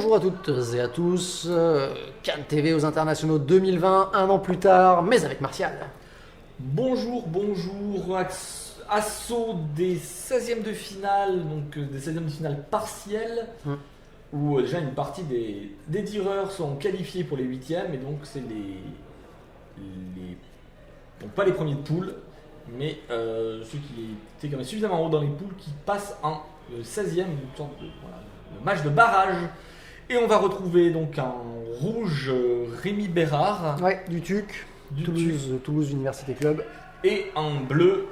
Bonjour à toutes et à tous, Cannes TV aux internationaux 2020, un an plus tard, mais avec Martial. Bonjour, assaut des 16e de finale, donc des 16e de finale partielles, où déjà une partie des tireurs sont qualifiés pour les 8e, et donc c'est donc pas les premiers de poule, mais ceux qui étaient quand même suffisamment haut dans les poules qui passent en 16e, une sorte de le match de barrage. Et on va retrouver donc en rouge Rémi Bérard, Ouais, du TUC, Toulouse Université Club. et en bleu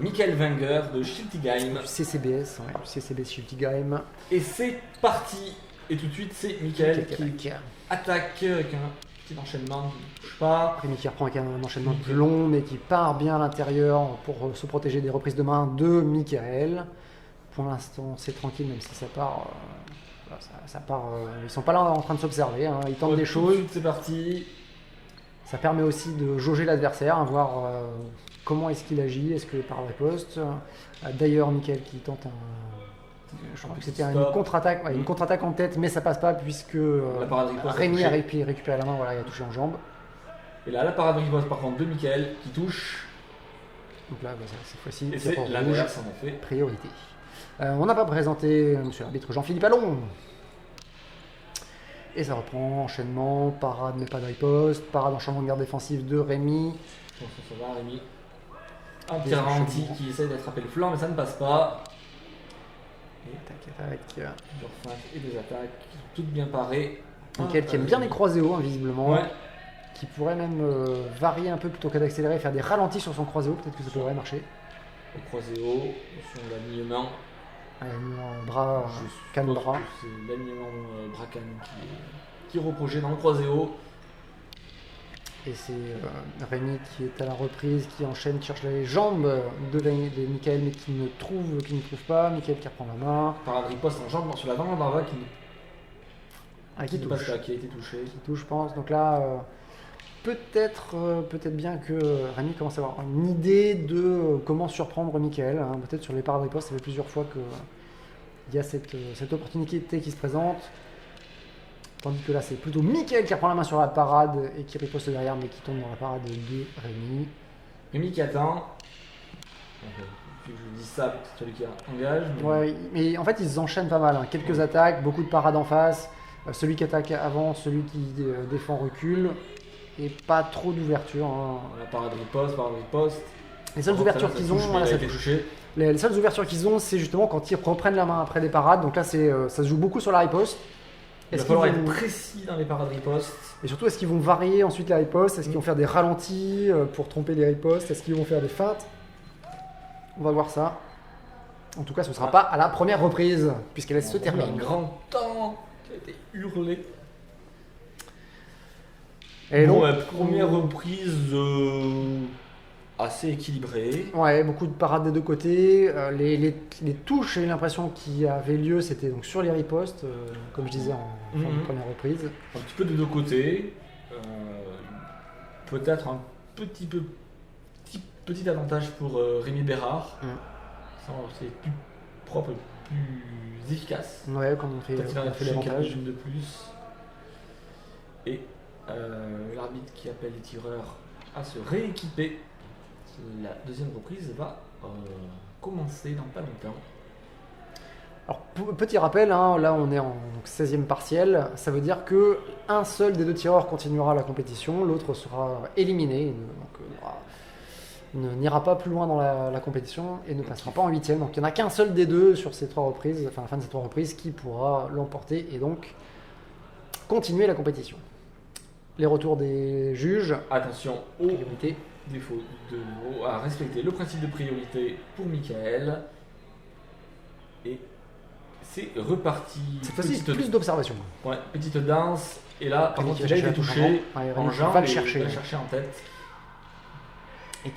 Michael Wenger de Schiltigheim. CCBS, ouais, CCBS Schiltigheim. Et c'est parti. Et tout de suite c'est Michael qui attaque avec un petit enchaînement qui ne touche pas. Rémi qui reprend avec un enchaînement plus long, mais qui part bien à l'intérieur pour se protéger des reprises de main de Michael. Pour l'instant, c'est tranquille, même si ça part. Ça part ils sont pas là en train de s'observer, hein, ils tentent des choses. C'est parti. Ça permet aussi de jauger l'adversaire, hein, voir comment est-ce qu'il agit, est-ce que par riposte. D'ailleurs, Michael qui tente je crois que c'était une contre-attaque, une contre-attaque en tête, mais ça passe pas puisque Rémi a récupéré la main, voilà, il a touché en jambe. Et là, la parade de riposte par contre de Michael qui touche. Donc là, cette fois-ci, et c'est l'inverse en effet. Priorité. On n'a pas présenté monsieur l'arbitre Jean-Philippe Allon. Et ça reprend, enchaînement, parade mais pas de riposte, parade en changement de garde défensive de Rémi. Je pense que ça va, Rémi. Un petit ralenti qui essaye d'attraper le flanc, mais ça ne passe pas. Et attaque. Plusieurs feintes et des attaques qui sont toutes bien parées. Michael qui aime bien les croisés hauts, hein, visiblement. Ouais. Qui pourrait même varier un peu plutôt que d'accélérer, faire des ralentis sur son croisé haut, peut-être que ça pourrait marcher. Au croisé haut, sur l'alignement. Bras, canne bras. C'est l'alignement bras canne qui est reproché dans le croisé haut. Et c'est Rémi qui est à la reprise, qui enchaîne, qui cherche les jambes de Michael, mais qui ne trouve pas. Michael qui reprend la main. Parade riposte en jambe sur la jambe d'Arva qui touche. Qui a été touché. Qui touche, je pense. Donc là, peut-être bien que Rémi commence à avoir une idée de comment surprendre Michael. Hein. Peut-être sur les parades riposte, ça fait plusieurs fois qu'il y a cette opportunité qui se présente. Tandis que là, c'est plutôt Michael qui reprend la main sur la parade et qui riposte derrière, mais qui tombe dans la parade de Rémi. Rémi qui attend. Puis je dis ça, c'est celui qui engage. Mais... Ouais, mais en fait, ils enchaînent pas mal. Hein. Quelques attaques, beaucoup de parades en face. Celui qui attaque avant, celui qui défend recule. Et pas trop d'ouverture. Hein. La parade riposte. Les seules ouvertures qu'ils ont, voilà, les seules ouvertures qu'ils ont, c'est justement quand ils reprennent la main après des parades. Donc là, ça se joue beaucoup sur la riposte. Il va falloir être précis dans les parades riposte. Et surtout, est-ce qu'ils vont varier ensuite la riposte? Est-ce qu'ils vont faire des ralentis pour tromper les ripostes? Est-ce qu'ils vont faire des feintes? On va voir ça. En tout cas, ce ne sera pas à la première reprise, puisqu'elle se termine. Un grand temps qui a été hurlé. Et bon, la première reprise assez équilibrée. Ouais, beaucoup de parades des deux côtés. Les touches, j'ai eu l'impression qui avaient lieu, c'était donc sur les ripostes, comme je disais en première reprise. Un petit peu de deux côtés. Peut-être un petit avantage pour Rémi Bérard. C'est plus propre, plus efficace. Ouais, quand on fait l'avantage. De plus. Et l'arbitre qui appelle les tireurs à se rééquiper. La deuxième reprise va commencer dans pas longtemps. Alors, petit rappel, hein, là on est en 16e partiel, ça veut dire que un seul des deux tireurs continuera la compétition, l'autre sera éliminé, n'ira pas plus loin dans la compétition et ne passera pas en 8e. Donc il n'y en a qu'un seul des deux sur ces trois reprises, enfin la fin de ces trois reprises, qui pourra l'emporter et donc continuer la compétition. Les retours des juges. Attention aux priorités. Défaut à respecter le principe de priorité pour Michael. Et c'est reparti. Cette fois-ci, plus d'observation. Ouais, petite danse. Et là, par contre, il a été touché en jambe. Va le chercher en tête. Et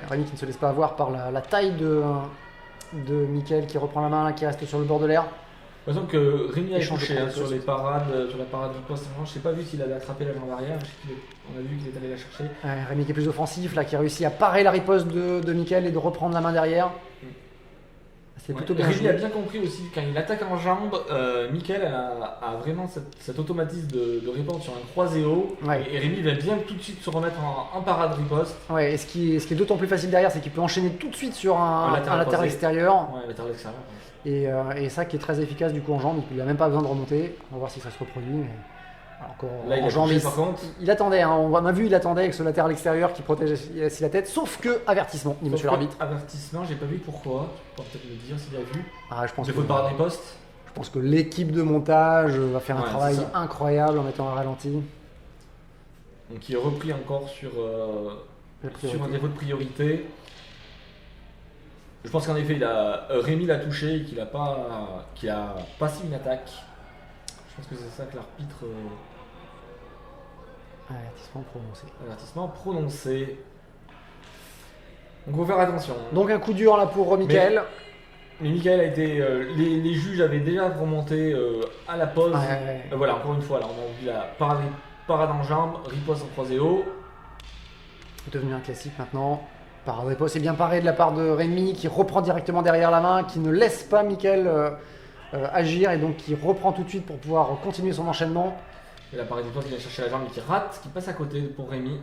Rémi qui ne se laisse pas avoir par la taille de Michael qui reprend la main, là, qui reste sur le bord de l'air. Par exemple que Rémi a touché sur la parade riposte. Je n'ai pas vu s'il avait attrapé la jambe arrière. On a vu qu'il est allé la chercher. Rémi qui est plus offensif, là, qui a réussi à parer la riposte de Michael et de reprendre la main derrière. C'est plutôt bien Rémi a joué. bien compris aussi, quand il attaque en jambe, Michael a vraiment cet automatisme de répondre sur un croisé haut. Ouais. Et Rémi va bien tout de suite se remettre en parade riposte. Ouais, et ce qui est d'autant plus facile derrière, c'est qu'il peut enchaîner tout de suite sur un latéral croisé. extérieur. Ouais, latéral extérieur. Et ça qui est très efficace du coup en jambe, il n'a même pas besoin de remonter. On va voir si ça se reproduit. Mais... Encore Là, il en a jambe, touché, par contre. il attendait, hein. On a vu, il attendait avec ce latéral extérieur qui protège la tête. Sauf que avertissement, dit monsieur l'arbitre. Avertissement, j'ai pas vu pourquoi. Tu peux peut-être me dire s'il a vu. Ah, je pense Défaut de parade riposte. Je pense que l'équipe de montage va faire un Ouais, travail c'est ça. incroyable en mettant un ralenti. Donc il est repris encore sur un défaut de priorité. Je pense qu'en effet, Rémi l'a touché et qu'il a passé une attaque. Je pense que c'est ça que l'arbitre. Avertissement prononcé. Avertissement prononcé. Donc faut faire attention. Donc un coup dur là pour Michael. Mais Michael a été. Les juges avaient déjà remonté à la pause. Ouais. Voilà, encore une fois, là, on a vu la parade en jambe, riposte en croisé haut. Devenu un classique maintenant. Parade riposte, c'est bien paré de la part de Rémi qui reprend directement derrière la main, qui ne laisse pas Michael agir et donc qui reprend tout de suite pour pouvoir continuer son enchaînement. Et la parade riposte qui vient chercher la jambe et qui rate, qui passe à côté pour Rémi.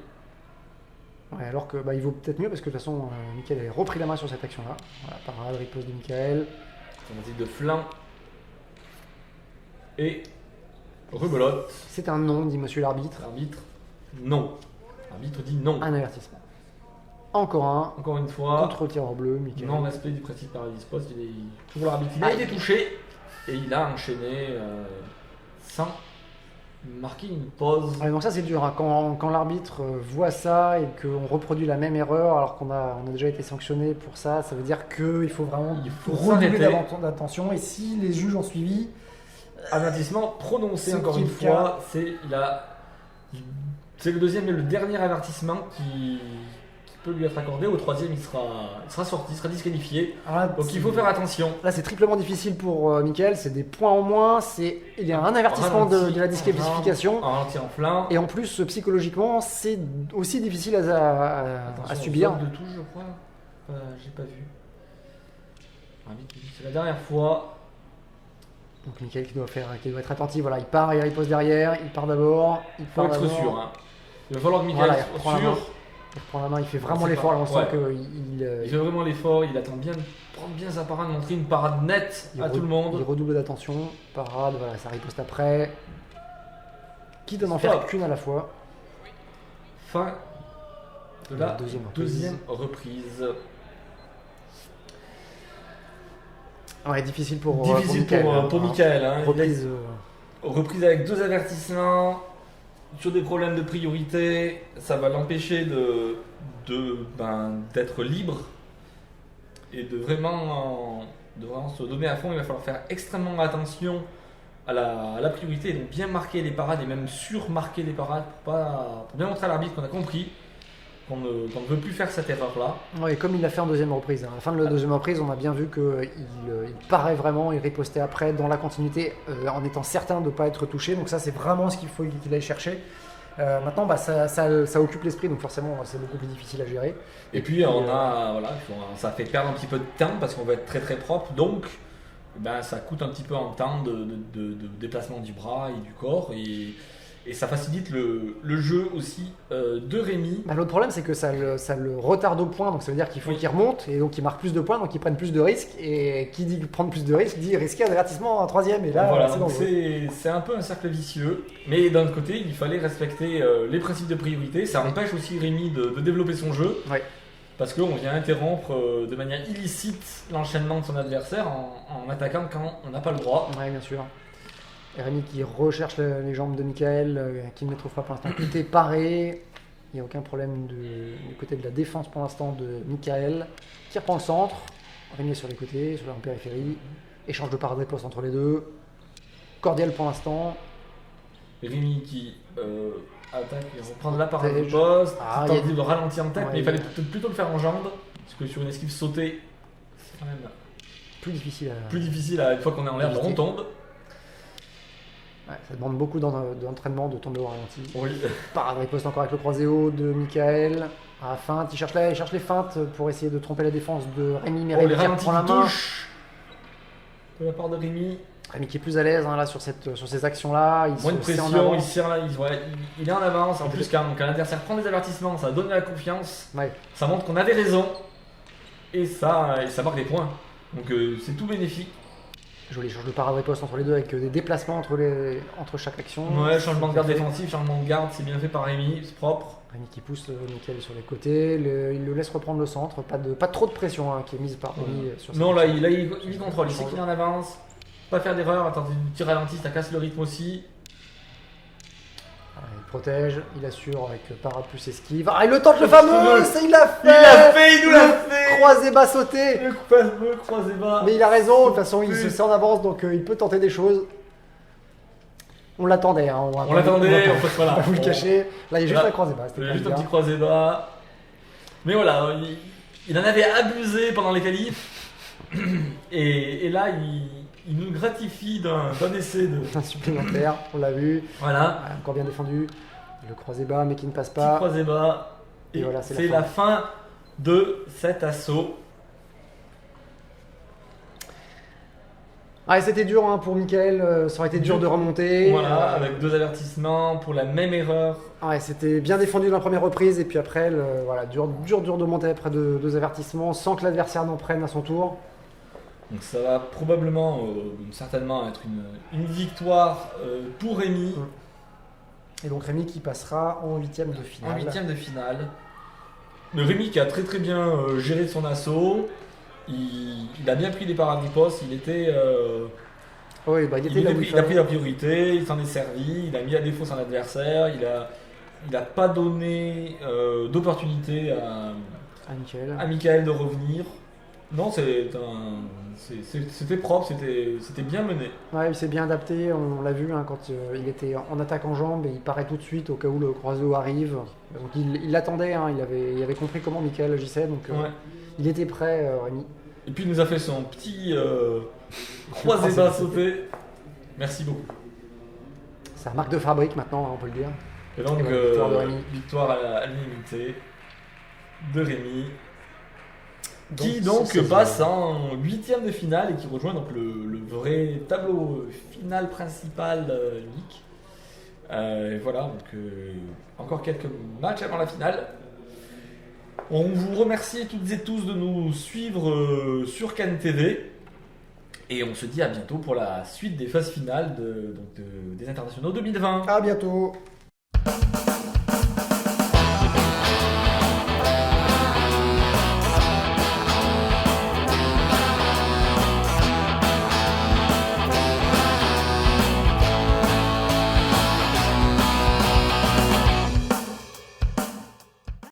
Ouais, alors que il vaut peut-être mieux parce que de toute façon Michael avait repris la main sur cette action-là. Voilà, parade riposte de Michael. Tentative de flanc. Et rebelote. C'est un non, dit monsieur l'arbitre. Arbitre, non. L'arbitre dit non. Un avertissement. Encore un. Encore une fois, Contre le tireur bleu, Michael. non-respect du principe paradis poste. Il est toujours l'arbitre. Il a été touché et il a enchaîné sans marquer une pause. Ouais, donc ça c'est dur, hein. Quand l'arbitre voit ça et qu'on reproduit la même erreur alors qu'on a déjà été sanctionné pour ça, ça veut dire qu'il faut vraiment redoubler s'arrêter. d'attention. Et si les juges ont suivi, Avertissement prononcé C'est encore qui une le fois. C'est le deuxième et le dernier avertissement qui peut lui être accordé. Au troisième, il sera sorti, il sera disqualifié. ah, Donc il faut faire attention. là c'est triplement difficile pour Michael, c'est des points en moins, il y a un avertissement de la disqualification. En ralenti en flanc. Et en plus, psychologiquement, c'est aussi difficile à Attention, subir. faute de touche, je crois. J'ai pas vu. Arbitre qui dit que c'est la dernière fois. Donc Michael qui doit être attentif, voilà, il part, il repose derrière, il part d'abord, il Faut part être d'abord. sûr. Hein. Il va falloir que Michael Voilà, il soit reprend la main. sûr. Il reprend la main, il fait vraiment C'est l'effort, pas- là on sent ouais. qu'il Il fait vraiment l'effort. Il attend bien de prendre bien sa parade, montrer une parade nette à tout le il monde. redouble d'attention, parade, voilà, ça riposte après. Quitte à n'en faire Stop. qu'une à la fois. Fin de la Deuxième reprise. deuxième reprise. Ouais, difficile pour Difficile pour Michael. Hein. Reprise, Reprise avec 2 avertissements sur des problèmes de priorité, ça va l'empêcher d'être libre et de vraiment se donner à fond. Il va falloir faire extrêmement attention à la priorité, donc bien marquer les parades et même surmarquer les parades pour bien montrer à l'arbitre qu'on a compris qu'on ne veut plus faire cette erreur-là. ouais, comme il l'a fait en deuxième reprise. À la fin de la deuxième reprise, on a bien vu qu'il paraît vraiment, il ripostait après dans la continuité en étant certain de ne pas être touché. Donc ça, c'est vraiment ce qu'il faut qu'il aille chercher. Maintenant, ça occupe l'esprit, donc forcément, c'est beaucoup plus difficile à gérer. Et puis ça fait perdre un petit peu de temps parce qu'on va être très très propre, donc ça coûte un petit peu en temps de déplacement du bras et du corps et ça facilite le jeu aussi de Rémi. L'autre problème, c'est que ça le retarde au point, donc ça veut dire qu'il faut qu'il remonte et donc il marque plus de points, donc il prenne plus de risques. Et qui dit prendre plus de risques dit risquer un avertissement en troisième. Et là, Voilà, c'est donc dangereux. c'est un peu un cercle vicieux, mais d'un autre côté, il fallait respecter les principes de priorité. Ça empêche aussi Rémi de développer son jeu. Ouais. Parce qu'on vient interrompre de manière illicite l'enchaînement de son adversaire en attaquant quand on n'a pas le droit. Ouais, bien sûr. Et Rémi qui recherche les jambes de Michael, qui ne les trouve pas pour l'instant. Tout est paré. Il n'y a aucun problème du côté de la défense pour l'instant de Michael, qui reprend le centre. Rémi est sur les côtés, sur la périphérie. Échange de parade poste entre les deux. Cordial pour l'instant. Rémi qui attaque et reprend la parade de Tège. poste, Ah, tente il y a- de ralentir en tête, Ouais, mais il il y fallait a- peut-être plutôt le faire en jambe, parce que sur une esquive sautée, c'est quand même Plus difficile à... plus difficile une fois qu'on est en l'air, Éviter. on tombe. Ouais, ça demande beaucoup d'entraînement de tomber au ralenti. Oui. Parade riposte encore avec le croisé haut de Michael. À la feinte, il cherche les feintes pour essayer de tromper la défense de Rémi, mais Oh, Rémi les qui ralentis reprend la qui main. touchent. de la part de Rémi. Rémi qui est plus à l'aise là sur ces actions-là. Moins de pression, il sert là, il est en avance. En plus, quand l'adversaire prend des avertissements, ça donne de la confiance. Ouais. Ça montre qu'on avait raison. Et ça marque des points. Donc c'est tout bénéfique. Joli échange de parade-riposte entre les deux avec des déplacements entre chaque action. Ouais, changement de garde défensif, changement de garde, c'est bien fait par Rémi, c'est propre. Rémi qui pousse Mickaël sur les côtés, il le laisse reprendre le centre, pas trop de pression qui est mise par Rémi sur cette Non, là action. il contrôle, il sait qu'il est en avance. Pas faire d'erreur, attends, une petit ralenti, ça casse le rythme aussi. Il protège, il assure avec parade plus esquive. Ah, il le tente le fameux, il l'a fait. Il nous l'a fait. Croisé bas sauté. Le fameux croisé bas. Mais il a raison, de toute façon il se sait en avance donc il peut tenter des choses. On l'attendait, hein, on l'attendait, en fait on va voilà. pas vous le cacher. Là il y a juste un croisé bas. Il y a juste un petit croisé bas. Mais voilà, il en avait abusé pendant les qualifs. Et là il nous gratifie d'un essai de. Un supplémentaire, on l'a vu. Voilà. Encore bien défendu. Le croisé bas mais qui ne passe Petit pas. croisé bas. Et voilà, c'est la fin de cet assaut. Ah, c'était dur hein, pour Mickaël, ça aurait été dur de remonter. Voilà, avec 2 avertissements pour la même erreur. Ouais, c'était bien défendu dans la première reprise et puis après, voilà, dur de monter après 2 avertissements sans que l'adversaire n'en prenne à son tour. Donc ça va probablement, certainement être une victoire pour Rémi. Et donc Rémi qui passera en 8ème de finale. En 8ème de finale. Le Rémi qui a très très bien géré son assaut. Il a bien pris des parades ripostes, il était. Oui, il a pris la priorité, il s'en est servi, il a mis à défaut son adversaire, il a pas donné d'opportunité à Mickaël de revenir. Non, c'était propre, c'était bien mené. Ouais, il s'est bien adapté, on l'a vu hein, quand il était en attaque en jambes et il paraît tout de suite au cas où le croisé arrive. Donc il l'attendait, hein, il avait compris comment Mickaël agissait, donc ouais. Il était prêt, Rémi. Et puis il nous a fait son petit croisé bas sauté. Merci beaucoup. C'est la marque de fabrique maintenant, hein, on peut le dire. Et donc, victoire de Rémi. Victoire à l'unanimité de Rémi. Qui donc passe en 8ème de finale et qui rejoint donc le vrai tableau final principal unique. Et voilà, donc encore quelques matchs avant la finale. On vous remercie toutes et tous de nous suivre sur Cannes TV. Et on se dit à bientôt pour la suite des phases finales des internationaux 2020. À bientôt.